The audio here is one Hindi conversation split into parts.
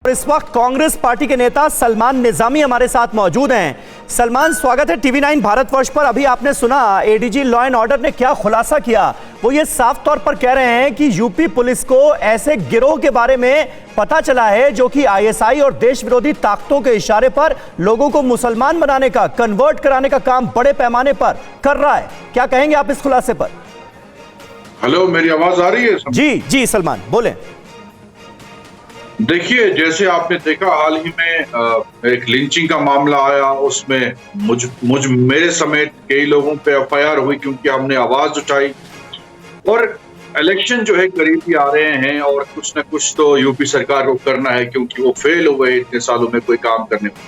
इस वक्त कांग्रेस पार्टी के नेता सलमान निजामी हमारे साथ मौजूद हैं। सलमान, स्वागत है टीवी 9 भारतवर्ष पर। अभी आपने सुना एडीजी लॉ एंड ऑर्डर ने क्या खुलासा किया। वो ये साफ तौर पर कह रहे हैं कि यूपी पुलिस को ऐसे गिरोह के बारे में पता चला है जो कि आईएसआई और देश विरोधी ताकतों के इशारे पर लोगों को मुसलमान बनाने का, कन्वर्ट कराने का काम बड़े पैमाने पर कर रहा है। क्या कहेंगे आप इस खुलासे पर? हेलो, मेरी आवाज आ रही है? जी जी सलमान बोलें। देखिए, जैसे आपने देखा हाल ही में एक लिंचिंग का मामला आया, उसमें मेरे समेत कई लोगों पे एफआईआर हुई क्योंकि हमने आवाज उठाई। और इलेक्शन जो है करीब ही आ रहे हैं और कुछ ना कुछ तो यूपी सरकार को करना है क्योंकि वो फेल हुए इतने सालों में कोई काम करने में।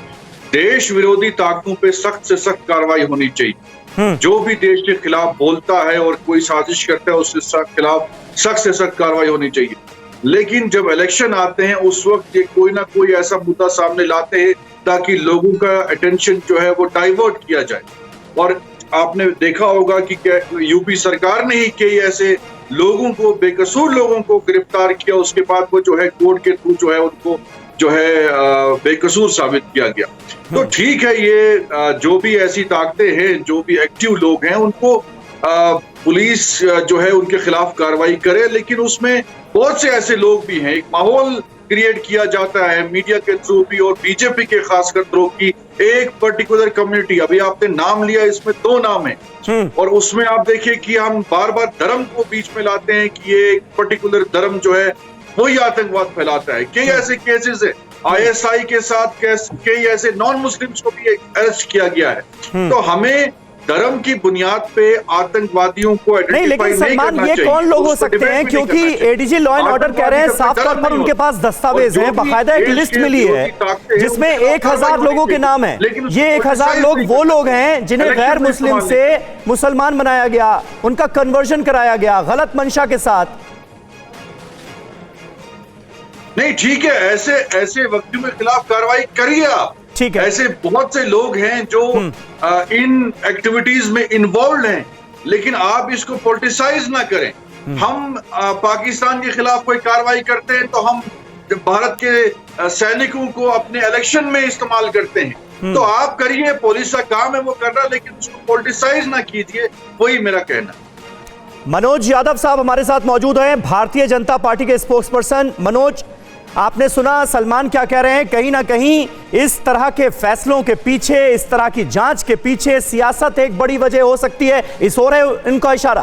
देश विरोधी ताकतों पे सख्त से सख्त कार्रवाई होनी चाहिए। जो भी देश के खिलाफ बोलता है और कोई साजिश करता है उसके खिलाफ सख्त से सख्त कार्रवाई होनी चाहिए। लेकिन जब इलेक्शन आते हैं उस वक्त ये कोई ना कोई ऐसा मुद्दा सामने लाते हैं ताकि लोगों का अटेंशन जो है वो डाइवर्ट किया जाए। और आपने देखा होगा कि यूपी सरकार ने ही कई ऐसे लोगों को, बेकसूर लोगों को गिरफ्तार किया, उसके बाद वो जो है कोर्ट के थ्रू जो है उनको जो है बेकसूर साबित किया गया। तो ठीक है, ये जो भी ऐसी ताकतें हैं, जो भी एक्टिव लोग हैं, उनको पुलिस जो है उनके खिलाफ कार्रवाई करे। लेकिन उसमें बहुत से ऐसे लोग भी हैं, एक माहौल क्रिएट किया जाता है मीडिया के थ्रू भी और बीजेपी के खासकर थ्रू की एक पर्टिकुलर कम्युनिटी, अभी आपने नाम लिया, इसमें 2 नाम है और उसमें आप देखिए कि हम बार बार धर्म को बीच में लाते हैं कि ये एक पर्टिकुलर धर्म जो है वही आतंकवाद फैलाता है। कई ऐसे केसेस है, आईएसआई के साथ कई ऐसे नॉन मुस्लिम्स को भी अरेस्ट किया गया है। तो हमें धर्म की बुनियाद पे आतंकवादियों को नहीं, लेकिन सलमान ये कौन लोग हो सकते हैं? क्योंकि एडीजी लॉ एंड ऑर्डर कह रहे हैं साफ तौर पर उनके पास दस्तावेज हैं, बाकायदा एक लिस्ट मिली है जिसमें 1000 लोगों के नाम है। ये 1000 लोग वो लोग हैं जिन्हें गैर मुस्लिम से मुसलमान बनाया गया, उनका कन्वर्जन कराया गया गलत मंशा के साथ। नहीं, ठीक है, ऐसे व्यक्तियों के खिलाफ कार्रवाई करिए आप। ठीक है, ऐसे बहुत से लोग हैं जो इन एक्टिविटीज में इन्वॉल्व हैं, लेकिन आप इसको पॉलिटिसाइज ना करें। हम पाकिस्तान के खिलाफ कोई कार्रवाई करते हैं तो हम भारत के सैनिकों को अपने इलेक्शन में इस्तेमाल करते हैं। तो आप करिए, पुलिस का काम है वो कर रहा, लेकिन उसको पॉलिटिसाइज ना कीजिए, वही मेरा कहना है। मनोज यादव साहब हमारे साथ मौजूद हैं, भारतीय जनता पार्टी के स्पोक्स पर्सन। मनोज, आपने सुना सलमान क्या कह रहे हैं? कहीं ना कहीं इस तरह के फैसलों के पीछे, इस तरह की जांच के पीछे सियासत एक बड़ी वजह हो सकती है, इस हो रहे इनका इशारा।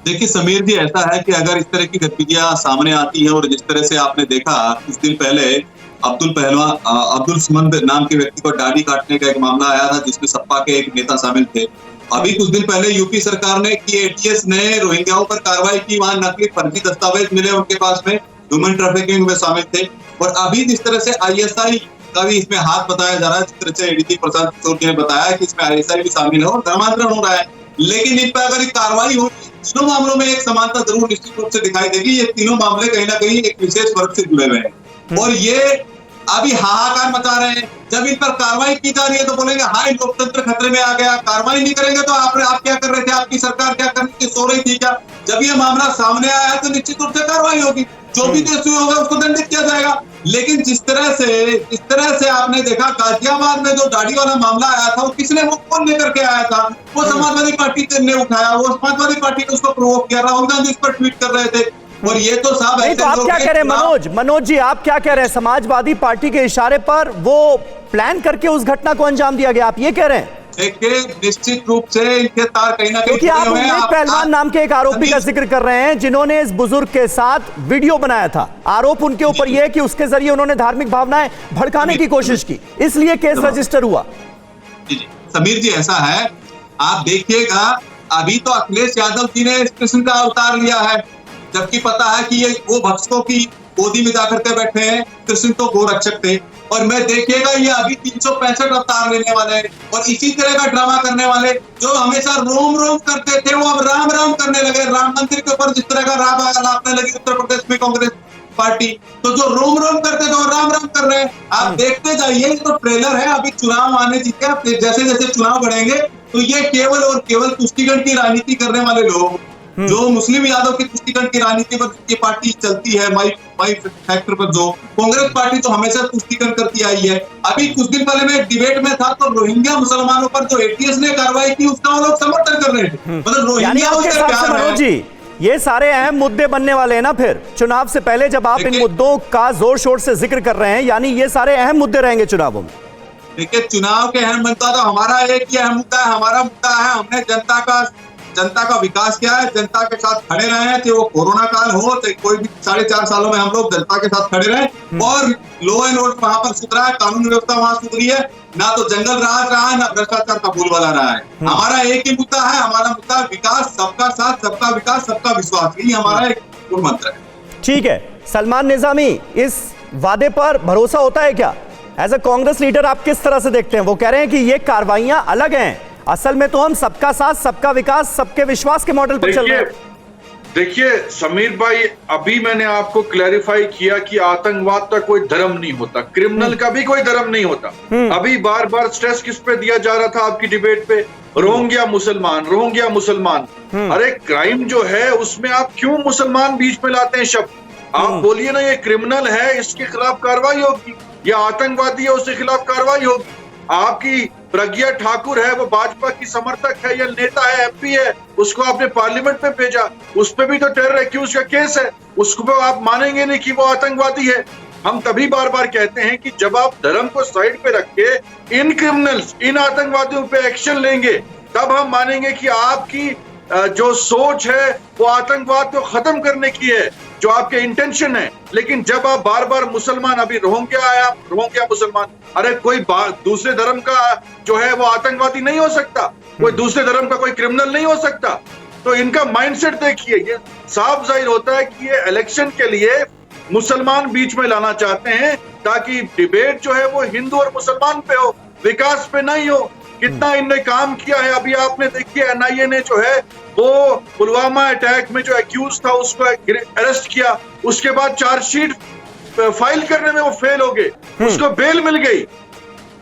देखिए समीर जी, ऐसा है कि अगर इस तरह की गतिविधियां सामने आती हैं और जिस तरह से आपने देखा कुछ दिन पहले अब्दुल सुमंद नाम के व्यक्ति को दाढ़ी काटने का एक मामला आया था जिसमें सपा के एक नेता शामिल थे। अभी कुछ दिन पहले यूपी सरकार ने की, एटीएस ने रोहिंग्याओं पर कार्रवाई की, वहां नकली फर्जी दस्तावेज मिले उनके पास में, ह्यूमन ट्रैफिकिंग में शामिल थे। और अभी जिस तरह से आईएसआई का भी इसमें हाथ बताया जा रहा है, जिस तरह से एडीजी प्रशांत किशोर जी ने बताया कि इसमें आईएसआई भी शामिल है और धर्मांतरण हो रहा है, लेकिन इन पर अगर कार्रवाई हो, तीनों मामलों में एक समानता जरूर निश्चित रूप से दिखाई देगी। ये तीनों मामले कहीं ना कहीं एक विशेष वर्ग से जुड़े हुए हैं और ये अभी हाहाकार मचा रहे हैं। जब इन पर कार्रवाई की जा रही है तो बोलेंगे हाँ, लोकतंत्र खतरे में आ गया। कार्रवाई नहीं करेंगे तो आप क्या कर रहे थे, आपकी सरकार क्या करने की सो रही थी क्या? जब ये मामला सामने आया है तो निश्चित रूप से कार्रवाई होगी, जो भी दोषी होगा उसको दंडित किया जाएगा। लेकिन जिस तरह से आपने देखा गाजियाबाद में जो दाढ़ी वाला मामला आया था, वो किसने, वो कौन लेकर के आया था? वो समाजवादी पार्टी ने उठाया, वो समाजवादी पार्टी ने उसको प्रोवोक किया, राहुल गांधी उस पर ट्वीट कर रहे थे। और ये तो साहब नहीं, तो आप क्या कह रहे हैं मनोज जी, आप क्या कह रहे हैं? समाजवादी पार्टी के इशारे पर वो प्लान करके उस घटना को अंजाम दिया गया, आप ये कह रहे हैं? देखिए निश्चित रूप से इनके तार कहीं ना कहीं, क्योंकि आप उम्मीद पहलवान नाम के एक आरोपी का जिक्र कर रहे हैं जिन्होंने इस बुजुर्ग के साथ वीडियो बनाया था। आरोप उनके ऊपर यह है कि उसके जरिए उन्होंने धार्मिक भावनाएं भड़काने की कोशिश की, इसलिए केस रजिस्टर हुआ। समीर जी, ऐसा है, आप देखिएगा अभी तो अखिलेश यादव जी ने इस किस्म का अवतार लिया है, जबकि पता है कि ये वो भक्तों की गोदी में जाकर के बैठे हैं। कृष्ण तो गोरक्षक थे और मैं देखिएगा ये अभी 365 अवतार लेने वाले हैं और इसी तरह का ड्रामा करने वाले जो हमेशा रोम रोम करते थे वो अब राम राम करने लगे। राम मंदिर के ऊपर जिस तरह का राम लापने लगी उत्तर प्रदेश में कांग्रेस पार्टी, तो जो रोम रोम करते थे वो राम राम कर रहे हैं। आप देखते जाइए, तो ट्रेलर है, अभी चुनाव आने जीते, जैसे जैसे चुनाव बढ़ेंगे तो ये केवल और केवल तुष्टिगढ़ की राजनीति करने वाले लोग जो मुस्लिम यादव की तुष्टीकरण की राजनीति पर ये पार्टी चलती है, माई फैक्टर पर जो कांग्रेस पार्टी तो हमेशा तुष्टीकरण करती आई है। अभी कुछ दिन पहले मैं एक डिबेट में था तो रोहिंग्या मुसलमानों पर जो एटीएस ने कार्रवाई की उसका वो लोग समर्थन कर रहे थे। मतलब रोहिंग्या से प्यार है। मनोज जी, ये सारे अहम मुद्दे बनने वाले हैं ना फिर चुनाव से पहले, जब आप इन मुद्दों का जोर शोर से जिक्र कर रहे हैं, यानी ये सारे अहम मुद्दे रहेंगे चुनावों में। देखिए, चुनाव के अहम मुद्दा तो हमारा एक ही अहम मुद्दा है। हमारा मुद्दा है हमने जनता का विकास किया है, जनता के साथ खड़े रहे हैं, चाहे वो कोरोना काल हो, चाहे कोई भी 4.5 सालों में हम लोग जनता के साथ खड़े रहे और लो एंड ऑर्डर वहां पर सुधरा है, कानून व्यवस्था वहां सुधरी है, ना तो जंगल राज रहा है, ना भ्रष्टाचार का बोलबाला रहा है। हमारा एक ही मुद्दा है, हमारा मुद्दा विकास, सबका साथ, सबका विकास, सबका विश्वास, यही हमारा एक मूल मंत्र है। ठीक है, सलमान निजामी, इस वादे पर भरोसा होता है क्या? एज ए कांग्रेस लीडर आप किस तरह से देखते हैं? वो कह रहे हैं कि ये कार्रवाइयां अलग हैं, असल में तो हम सबका साथ, सबका विकास, सबके विश्वास के मॉडल पर चल रहे हैं। देखिए समीर भाई, अभी मैंने आपको क्लैरिफाई किया कि आतंकवाद का कोई धर्म नहीं होता, क्रिमिनल का भी कोई धर्म नहीं होता। अभी बार बार स्ट्रेस किस पे दिया जा रहा था आपकी डिबेट पे? रोहिंग्या मुसलमान, रोहिंग्या मुसलमान। अरे क्राइम जो है उसमें आप क्यों मुसलमान बीच में लाते हैं शब्द? आप बोलिए ना ये क्रिमिनल है, इसके खिलाफ कार्रवाई होगी, या आतंकवादी है उसके खिलाफ कार्रवाई होगी। आपकी प्रज्ञा ठाकुर है, वो भाजपा की समर्थक है या नेता है, एमपी है, उसको आपने पार्लियामेंट में भेजा, उस पर भी तो टेरर एक्यूज का केस है, उसको आप मानेंगे नहीं कि वो आतंकवादी है। हम तभी बार बार कहते हैं कि जब आप धर्म को साइड पे रख के इन क्रिमिनल्स, इन आतंकवादियों पे एक्शन लेंगे, तब हम मानेंगे कि आपकी जो सोच है वो आतंकवाद को खत्म करने की है, जो आपके इंटेंशन है। लेकिन जब आप बार बार मुसलमान, अभी रोहिंग्या आया, रोहिंग्या मुसलमान, अरे कोई दूसरे धर्म का जो है वो आतंकवादी नहीं हो सकता, कोई दूसरे धर्म का कोई क्रिमिनल नहीं हो सकता। तो इनका माइंडसेट देखिए, ये साफ जाहिर होता है कि ये इलेक्शन के लिए मुसलमान बीच में लाना चाहते हैं ताकि डिबेट जो है वो हिंदू और मुसलमान पे हो, विकास पे नहीं हो। कितना इनने काम किया है अभी आपने देखिए, एनआईए ने जो है वो पुलवामा अटैक में जो एक्यूज था उसको अरेस्ट किया, उसके बाद चार्जशीट फाइल करने में वो फेल हो गए, उसको बेल मिल गई।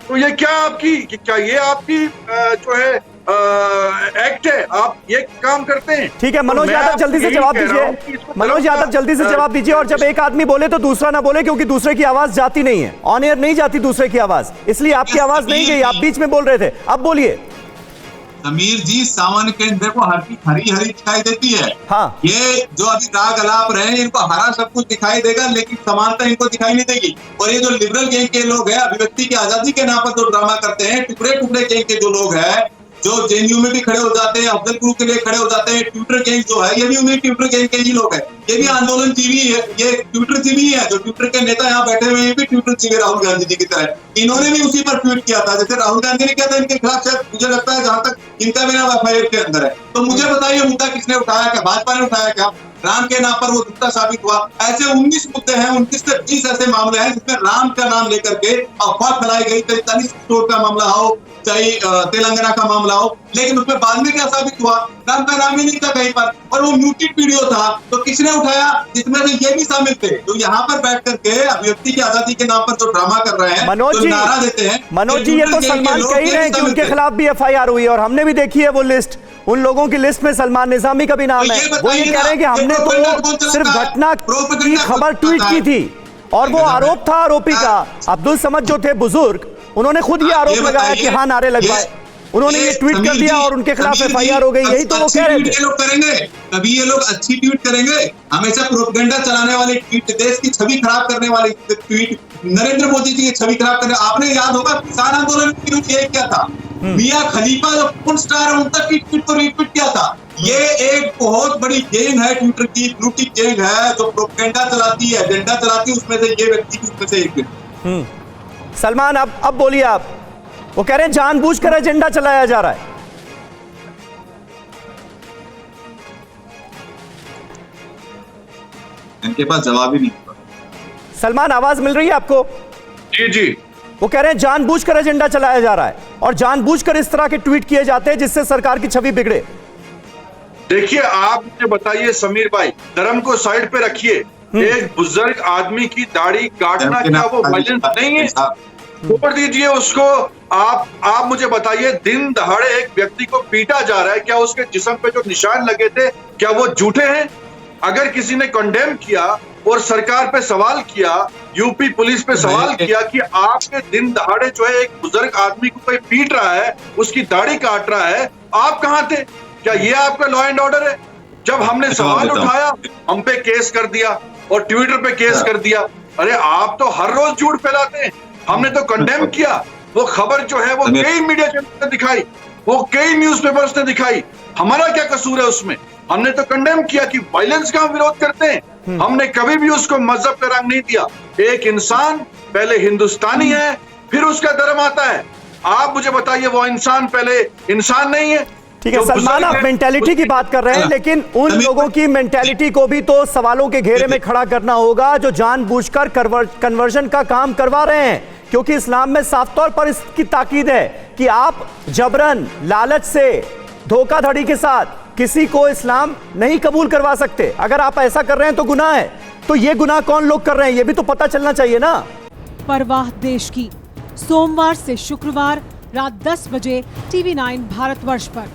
तो ये क्या आपकी, क्या ये आपकी जो है एक्ट है? आप ये काम करते हैं? ठीक है, मनोज यादव जल्दी से जवाब दीजिए। मनोज यादव जल्दी से जवाब दीजिए, और जब एक आदमी बोले तो दूसरा ना बोले, क्योंकि दूसरे की आवाज जाती नहीं है, ऑन एयर नहीं जाती दूसरे की आवाज, इसलिए आपकी आवाज नहीं गई, आप बीच में बोल रहे थे, अब बोलिए। समीर जी, सावन के अंदर को हरी हरी दिखाई देती है। हाँ, ये जो अभी राग अलाप रहे हैं, इनको हरा सब कुछ दिखाई देगा, लेकिन समानता इनको दिखाई नहीं देगी। और ये जो लिबरल गैंग के लोग हैं, अभिव्यक्ति की आजादी के नाम पर जो ड्रामा करते हैं, टुकड़े टुकड़े गैंग के जो लोग हैं, जो जेएनयू में भी खड़े हो जाते हैं, अफजल गुरु के लिए खड़े हो जाते हैं, ट्विटर गैंग जो है, ये भी उन्हीं ट्विटर गैंग के ही लोग हैं। ये भी आंदोलन जीवी है, ये ट्विटर जीवी है। जो ट्विटर के नेता यहाँ बैठे हुए हैं, भी ट्विटर जीवी राहुल गांधी जी की तरह। इन्होंने भी उसी पर ट्वीट किया था, जैसे राहुल गांधी ने किया था इनके खिलाफ, शायद मुझे लगता है जहां तक इनका भी नाम एफआईआर के अंदर है। तो मुझे बताइए, मुद्दा किसने उठाया? क्या भाजपा ने उठाया? क्या राम के नाम पर वो झूठा साबित हुआ? ऐसे 19 मुद्दे हैं, 19 से 20 ऐसे मामले हैं जिसमें राम का नाम लेकर के अफवाह फैलाई गई। 43 करोड़ का मामला हो, चाहे तेलंगाना का मामला हो, लेकिन उसमें बाद में क्या साबित हुआ? राम का नाम ही नहीं था कहीं पर, और वो म्यूटेड वीडियो था। तो किसने उठाया? जिसमें से ये भी शामिल थे, जो यहाँ पर बैठ करके अभिव्यक्ति की आजादी के नाम पर जो ड्रामा कर रहे हैं, मनोज जो जी, नारा देते हैं। मनोज जी, ये तो सलमान कह ही रहे हैं कि उनके खिलाफ भी एफआईआर हुई है, और हमने भी देखी है वो लिस्ट। उन लोगों की लिस्ट में सलमान निजामी का भी नाम है। वो ये कह रहे हैं कि हमने तो सिर्फ घटना की खबर ट्वीट की थी, और वो आरोप था आरोपी का। अब्दुल समद जो थे बुजुर्ग, उन्होंने खुद ये आरोप लगाया कि हाँ नारे लगवाए, उन्होंने ये ट्वीट कर दिया और उनके खिलाफ एफआईआर हो गई। यही तो वो कह रहे थे। ये लोग करेंगे, कभी ये लोग अच्छी ट्वीट करेंगे? हमेशा प्रोपेगेंडा चलाने वाले ट्वीट, देश की छवि खराब करने वाले ट्वीट, नरेंद्र मोदी जी की छवि खराब करने। आपने याद होगा किसान आंदोलन के विरुद्ध ये क्या था, मियां खलीफा जो पूर्ण स्टार है, उनका ट्वीट को रीट्वीट किया था। ये एक बहुत बड़ी गैंग है, ट्विटर की ब्लू टिक गैंग है, जो प्रोपेगेंडा चलाती है, एजेंडा चलाती है। उसमें से ये व्यक्ति उसमें से एक। सलमान, अब बोलिए आप। वो कह रहे हैं जानबूझकर एजेंडा चलाया जा रहा है। इनके पास जवाब ही नहीं। सलमान, आवाज मिल रही है आपको? जी जी। वो कह रहे हैं जानबूझकर एजेंडा चलाया जा रहा है, और जानबूझकर इस तरह के ट्वीट किए जाते हैं जिससे सरकार की छवि बिगड़े। देखिए, आप मुझे बताइए समीर भाई, धर्म को साइड पे रखिए। एक बुजुर्ग आदमी की दाढ़ी काटना क्या वो वायलेंस नहीं है? छोड़ दीजिए उसको। आप मुझे बताइए, दिन दहाड़े एक व्यक्ति को पीटा जा रहा है, क्या उसके जिस्म पे जो निशान लगे थे क्या वो झूठे हैं? अगर किसी ने कंडेम किया और सरकार पे सवाल किया, यूपी पुलिस पे सवाल किया कि आपके दिन दहाड़े जो है एक बुजुर्ग आदमी को कोई पीट रहा है, उसकी दाढ़ी काट रहा है, आप कहां थे? क्या ये आपका लॉ एंड ऑर्डर है? जब हमने सवाल उठाया, हम पे केस कर दिया और ट्विटर पे केस कर दिया। अरे आप तो हर रोज झूठ फैलाते हैं। हमने तो कंडेम किया, वो खबर जो है वो कई मीडिया चैनल ने दिखाई, वो कई न्यूज़पेपर्स ने दिखाई। हमारा क्या कसूर है उसमें? हमने तो कंडेम किया कि वायलेंस का हम विरोध करते हैं। हमने कभी भी उसको मजहब का रंग नहीं दिया। एक इंसान पहले हिंदुस्तानी है, फिर उसका धर्म आता है। आप मुझे बताइए, वो इंसान पहले इंसान नहीं है? ठीक है सलमान, आप मेंटालिटी की बात कर रहे हैं, लेकिन उन लोगों की मेंटालिटी को भी तो सवालों के घेरे में खड़ा करना होगा जो जानबूझकर कन्वर्जन का काम करवा रहे हैं, क्योंकि इस्लाम में साफ तौर पर इसकी ताकीद है कि आप जबरन, लालच से, धोखाधड़ी के साथ किसी को इस्लाम नहीं कबूल करवा सकते। अगर आप ऐसा कर रहे हैं तो गुनाह है। तो ये गुनाह कौन लोग कर रहे हैं, ये भी तो पता चलना चाहिए ना। परवाह देश की, सोमवार से शुक्रवार रात 10 बजे TV9 भारतवर्ष पर।